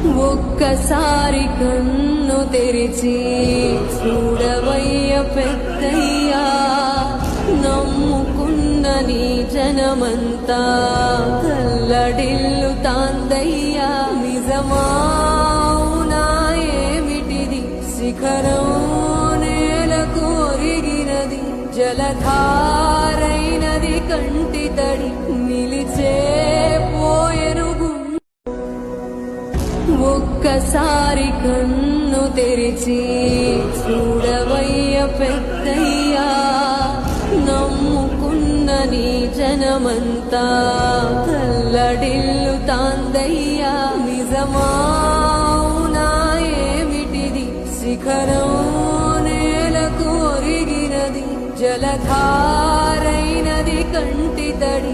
ఒక్కసారి కన్ను తెరిచి చూడవయ్య పెద్దయ్యా, నమ్ముకున్న నీ జనమంతా తల్లడిల్లుతాందయ్యా. నిజమావునా ఏమిటిది, శిఖరం నేలకు ఒరిగినది, జలధారైనది కంటి తడి నిలిచే పోయెను. ఒక్కసారి కన్ను తెరిచి చూడవయ్య పెద్దయ్యా, నమ్ముకున్న నీ జనమంతా తల్లడిల్లుతాందయ్యా. నిజమావునా ఏమిటిది, శిఖరం నేలకు ఒరిగినది, జలధారైనది కంటి తడి